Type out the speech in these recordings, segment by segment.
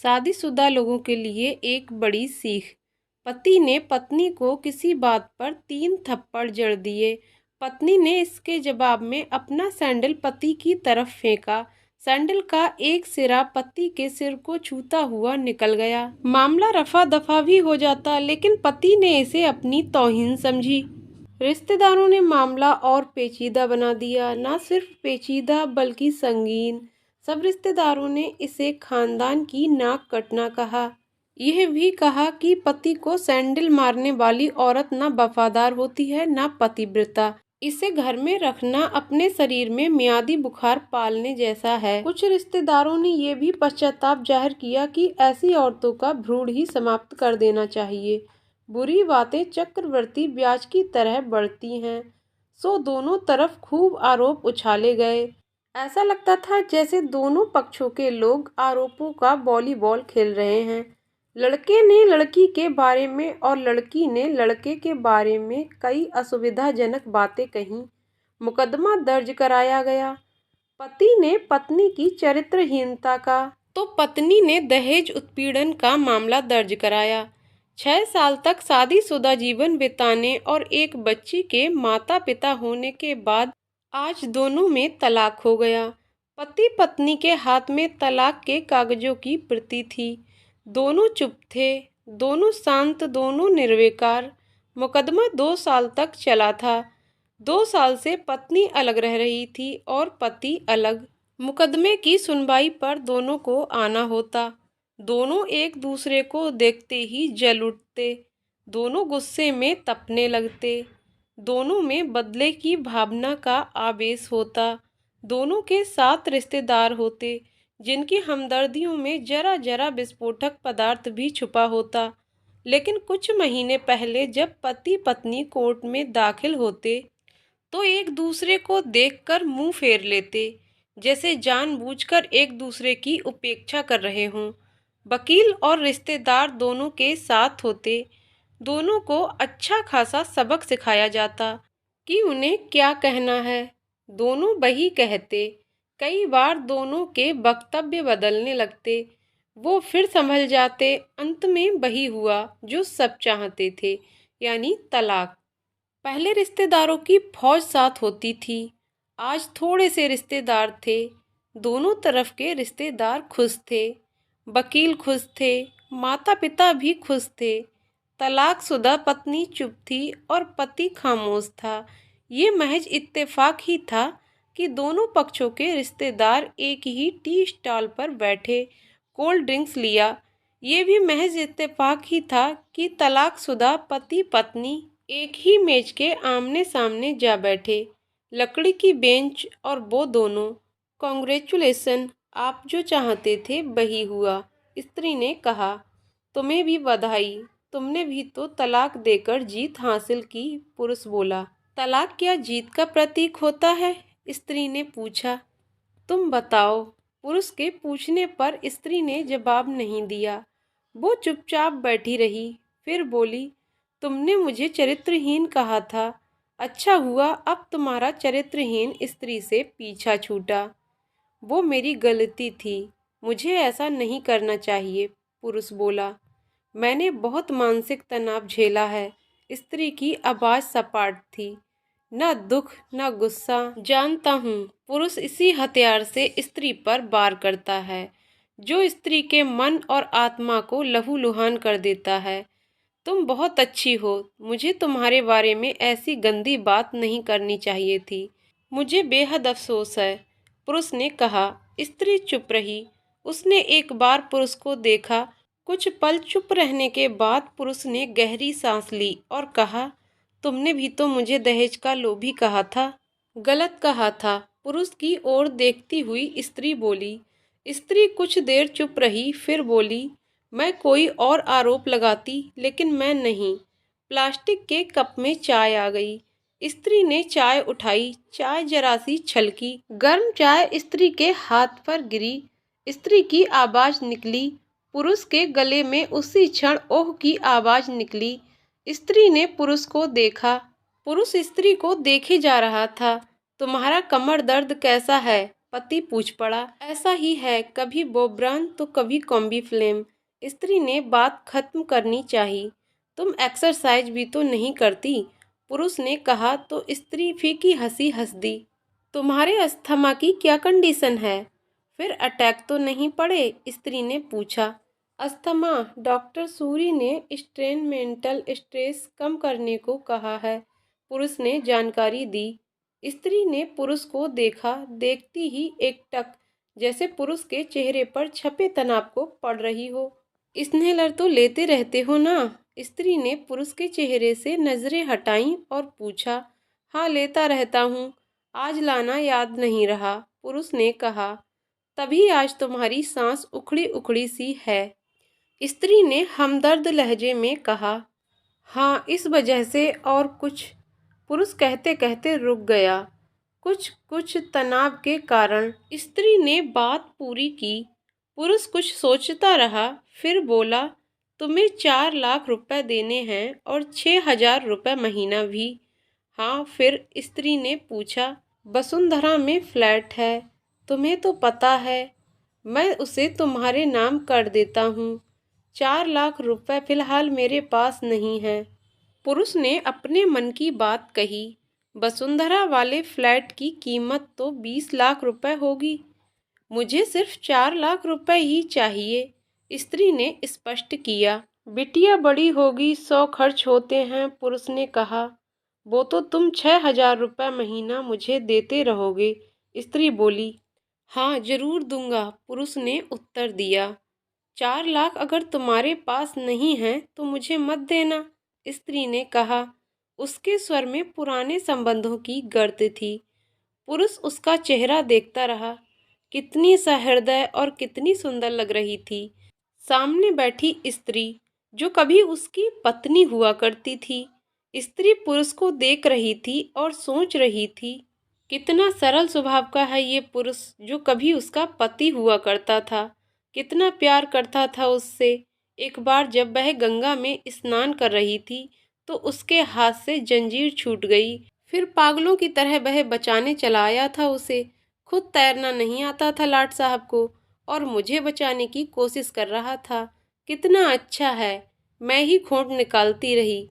शादीशुदा लोगों के लिए एक बड़ी सीख। पति ने पत्नी को किसी बात पर 3 थप्पड़ जड़ दिए। पत्नी ने इसके जवाब में अपना सैंडल पति की तरफ फेंका। सैंडल का एक सिरा पति के सिर को छूता हुआ निकल गया। मामला रफा दफा भी हो जाता, लेकिन पति ने इसे अपनी तौहीन समझी। रिश्तेदारों ने मामला और पेचीदा बना दिया। न सिर्फ पेचीदा बल्कि संगीन। सब रिश्तेदारों ने इसे खानदान की नाक कटना कहा। यह भी कहा कि पति को सैंडल मारने वाली औरत न वफादार होती है, न पतिव्रता। इसे घर में रखना अपने शरीर में मियादी बुखार पालने जैसा है। कुछ रिश्तेदारों ने यह भी पश्चाताप जाहिर किया कि ऐसी औरतों का भ्रूण ही समाप्त कर देना चाहिए। बुरी बातें चक्रवर्ती ब्याज की तरह बढ़ती हैं। सो दोनों तरफ खूब आरोप उछाले गए। ऐसा लगता था जैसे दोनों पक्षों के लोग आरोपों का वॉलीबॉल खेल रहे हैं। लड़के ने लड़की के बारे में और लड़की ने लड़के के बारे में कई असुविधाजनक बातें कहीं। मुकदमा दर्ज कराया गया। पति ने पत्नी की चरित्रहीनता का, तो पत्नी ने दहेज उत्पीड़न का मामला दर्ज कराया। 6 साल तक शादीशुदा जीवन बिताने और एक बच्ची के माता पिता होने के बाद आज दोनों में तलाक हो गया। पति पत्नी के हाथ में तलाक के कागजों की प्रति थी। दोनों चुप थे, दोनों शांत, दोनों निर्विकार। मुकदमा 2 साल तक चला था। 2 साल से पत्नी अलग रह रही थी और पति अलग। मुकदमे की सुनवाई पर दोनों को आना होता। दोनों एक दूसरे को देखते ही जल उठते। दोनों गुस्से में तपने लगते। दोनों में बदले की भावना का आवेश होता। दोनों के 7 रिश्तेदार होते, जिनकी हमदर्दियों में जरा जरा विस्फोटक पदार्थ भी छुपा होता। लेकिन कुछ महीने पहले जब पति पत्नी कोर्ट में दाखिल होते, तो एक दूसरे को देखकर मुंह फेर लेते, जैसे जानबूझकर एक दूसरे की उपेक्षा कर रहे हों। वकील और रिश्तेदार दोनों के साथ होते। दोनों को अच्छा खासा सबक सिखाया जाता कि उन्हें क्या कहना है। दोनों वही कहते। कई बार दोनों के वक्तव्य बदलने लगते। वो फिर संभल जाते। अंत में वही हुआ जो सब चाहते थे, यानी तलाक। पहले रिश्तेदारों की फौज साथ होती थी। आज थोड़े से रिश्तेदार थे। दोनों तरफ के रिश्तेदार खुश थे। वकील खुश थे, माता पिता भी खुश थे। तलाकशुदा पत्नी चुप थी और पति खामोश था। ये महज इत्तेफाक ही था कि दोनों पक्षों के रिश्तेदार एक ही टी स्टॉल पर बैठे कोल्ड ड्रिंक्स लिया। ये भी महज इत्तेफाक ही था कि तलाकशुदा पति पत्नी एक ही मेज के आमने सामने जा बैठे। लकड़ी की बेंच और वो दोनों। कॉन्ग्रेचुलेसन, आप जो चाहते थे वही हुआ, स्त्री ने कहा। तुम्हें भी बधाई, तुमने भी तो तलाक देकर जीत हासिल की, पुरुष बोला। तलाक क्या जीत का प्रतीक होता है? स्त्री ने पूछा। तुम बताओ। पुरुष के पूछने पर स्त्री ने जवाब नहीं दिया। वो चुपचाप बैठी रही। फिर बोली, तुमने मुझे चरित्रहीन कहा था। अच्छा हुआ अब तुम्हारा चरित्रहीन स्त्री से पीछा छूटा। वो मेरी गलती थी, मुझे ऐसा नहीं करना चाहिए, पुरुष बोला। मैंने बहुत मानसिक तनाव झेला है। स्त्री की आवाज़ सपाट थी। न दुख न गुस्सा। जानता हूँ, पुरुष इसी हथियार से स्त्री पर वार करता है, जो स्त्री के मन और आत्मा को लहूलुहान कर देता है। तुम बहुत अच्छी हो। मुझे तुम्हारे बारे में ऐसी गंदी बात नहीं करनी चाहिए थी। मुझे बेहद अफसोस है, पुरुष ने कहा। स्त्री चुप रही। उसने एक बार पुरुष को देखा। कुछ पल चुप रहने के बाद पुरुष ने गहरी सांस ली और कहा, तुमने भी तो मुझे दहेज का लोभी कहा था। गलत कहा था, पुरुष की ओर देखती हुई स्त्री बोली। स्त्री कुछ देर चुप रही, फिर बोली, मैं कोई और आरोप लगाती, लेकिन मैं नहीं। प्लास्टिक के कप में चाय आ गई। स्त्री ने चाय उठाई। चाय जरा सी छलकी। गर्म चाय स्त्री के हाथ पर गिरी। स्त्री की आवाज़ निकली। पुरुष के गले में उसी क्षण ओह की आवाज़ निकली। स्त्री ने पुरुष को देखा। पुरुष स्त्री को देखे जा रहा था। तुम्हारा कमर दर्द कैसा है? पति पूछ पड़ा। ऐसा ही है, कभी बोब्रान तो कभी कॉम्बीफ्लेम। स्त्री ने बात खत्म करनी चाहिए। तुम एक्सरसाइज भी तो नहीं करती, पुरुष ने कहा तो स्त्री फीकी हंसी हंस दी। तुम्हारे अस्थमा की क्या कंडीशन है? फिर अटैक तो नहीं पड़े? स्त्री ने पूछा। अस्थमा, डॉक्टर सूरी ने स्ट्रेन मेंटल स्ट्रेस कम करने को कहा है, पुरुष ने जानकारी दी। स्त्री ने पुरुष को देखा, देखती ही एकटक, जैसे पुरुष के चेहरे पर छपे तनाव को पढ़ रही हो। स्नेहलर तो लेते रहते हो ना? स्त्री ने पुरुष के चेहरे से नजरें हटाईं और पूछा। हाँ, लेता रहता हूँ, आज लाना याद नहीं रहा, पुरुष ने कहा। तभी आज तुम्हारी सांस उखड़ी उखड़ी सी है, स्त्री ने हमदर्द लहजे में कहा। हाँ, इस वजह से और कुछ, पुरुष कहते कहते रुक गया। कुछ कुछ तनाव के कारण, स्त्री ने बात पूरी की। पुरुष कुछ सोचता रहा, फिर बोला, तुम्हें 4 लाख रुपए देने हैं और 6,000 रुपये महीना भी। हाँ, फिर स्त्री ने पूछा। वसुंधरा में फ्लैट है, तुम्हें तो पता है, मैं उसे तुम्हारे नाम कर देता हूँ। 4 लाख रुपए फिलहाल मेरे पास नहीं है, पुरुष ने अपने मन की बात कही। वसुंधरा वाले फ्लैट की कीमत तो 20 लाख रुपए होगी, मुझे सिर्फ 4 लाख रुपए ही चाहिए, स्त्री ने स्पष्ट किया। बिटिया बड़ी होगी, 100 खर्च होते हैं, पुरुष ने कहा। वो तो तुम 6,000 रुपये महीना मुझे देते रहोगे, स्त्री बोली। हाँ, जरूर दूंगा, पुरुष ने उत्तर दिया। 4 लाख अगर तुम्हारे पास नहीं है तो मुझे मत देना, स्त्री ने कहा। उसके स्वर में पुराने संबंधों की गर्द थी। पुरुष उसका चेहरा देखता रहा। कितनी सहृदय और कितनी सुंदर लग रही थी। सामने बैठी स्त्री, जो कभी उसकी पत्नी हुआ करती थी। स्त्री पुरुष को देख रही थी और सोच रही थी, कितना सरल स्वभाव का है ये पुरुष, जो कभी उसका पति हुआ करता था। कितना प्यार करता था उससे। एक बार जब वह गंगा में स्नान कर रही थी तो उसके हाथ से जंजीर छूट गई। फिर पागलों की तरह वह बचाने चला आया था उसे। खुद तैरना नहीं आता था लाट साहब को, और मुझे बचाने की कोशिश कर रहा था। कितना अच्छा है, मैं ही खोट निकालती रही।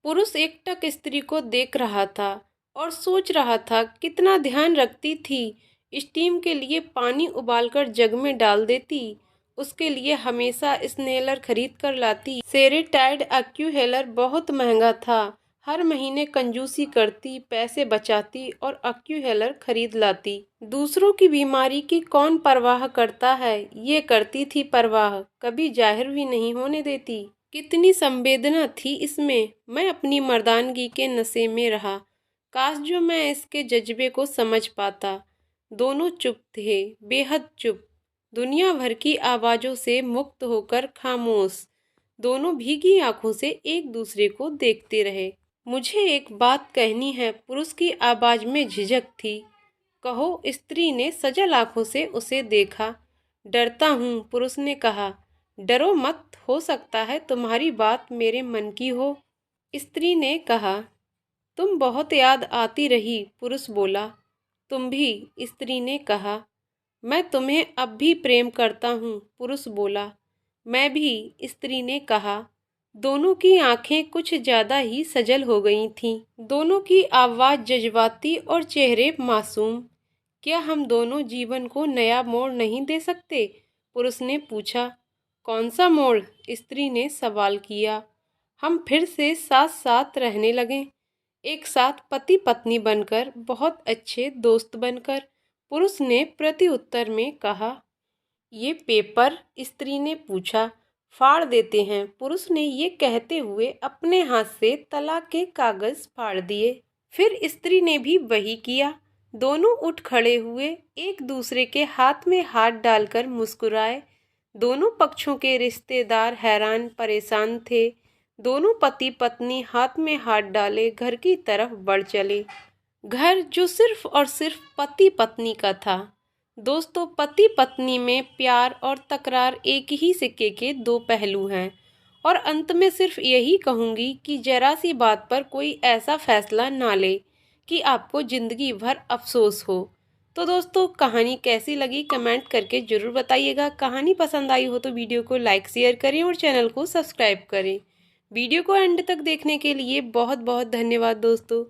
पुरुष एकटक स्त्री को देख रहा था और सोच रहा था, कितना ध्यान रखती थी। स्टीम के लिए पानी उबालकर जग में डाल देती, उसके लिए हमेशा स्नेलर खरीद कर लाती। सेरेटाइड एक्यूहेलर बहुत महंगा था। हर महीने कंजूसी करती, पैसे बचाती और एक्यूहेलर खरीद लाती। दूसरों की बीमारी की कौन परवाह करता है, ये करती थी परवाह, कभी जाहिर भी नहीं होने देती। कितनी संवेदना थी इसमें। मैं अपनी मर्दानगी के नशे में रहा। काश जो मैं इसके जज्बे को समझ पाता। दोनों चुप थे, बेहद चुप, दुनिया भर की आवाज़ों से मुक्त होकर खामोश। दोनों भीगी आंखों से एक दूसरे को देखते रहे। मुझे एक बात कहनी है, पुरुष की आवाज़ में झिझक थी। कहो, स्त्री ने सजल आंखों से उसे देखा। डरता हूँ, पुरुष ने कहा। डरो मत, हो सकता है तुम्हारी बात मेरे मन की हो, स्त्री ने कहा। तुम बहुत याद आती रही, पुरुष बोला। तुम भी, स्त्री ने कहा। मैं तुम्हें अब भी प्रेम करता हूँ, पुरुष बोला। मैं भी, स्त्री ने कहा। दोनों की आंखें कुछ ज्यादा ही सजल हो गई थीं। दोनों की आवाज़ जज्बाती और चेहरे मासूम। क्या हम दोनों जीवन को नया मोड़ नहीं दे सकते, पुरुष ने पूछा। कौन सा मोड़, स्त्री ने सवाल किया। हम फिर से साथ साथ रहने लगें, एक साथ पति पत्नी बनकर, बहुत अच्छे दोस्त बनकर, पुरुष ने प्रति उत्तर में कहा। ये पेपर, स्त्री ने पूछा। फाड़ देते हैं, पुरुष ने ये कहते हुए अपने हाथ से तलाक के कागज फाड़ दिए। फिर स्त्री ने भी वही किया। दोनों उठ खड़े हुए, एक दूसरे के हाथ में हाथ डालकर मुस्कुराए। दोनों पक्षों के रिश्तेदार हैरान परेशान थे। दोनों पति पत्नी हाथ में हाथ डाले घर की तरफ बढ़ चले। घर जो सिर्फ और सिर्फ पति पत्नी का था। दोस्तों, पति पत्नी में प्यार और तकरार एक ही सिक्के के दो पहलू हैं। और अंत में सिर्फ यही कहूँगी कि जरा सी बात पर कोई ऐसा फैसला ना ले कि आपको जिंदगी भर अफसोस हो। तो दोस्तों कहानी कैसी लगी कमेंट करके ज़रूर बताइएगा। कहानी पसंद आई हो तो वीडियो को लाइक शेयर करें और चैनल को सब्सक्राइब करें। वीडियो को एंड तक देखने के लिए बहुत बहुत धन्यवाद दोस्तों।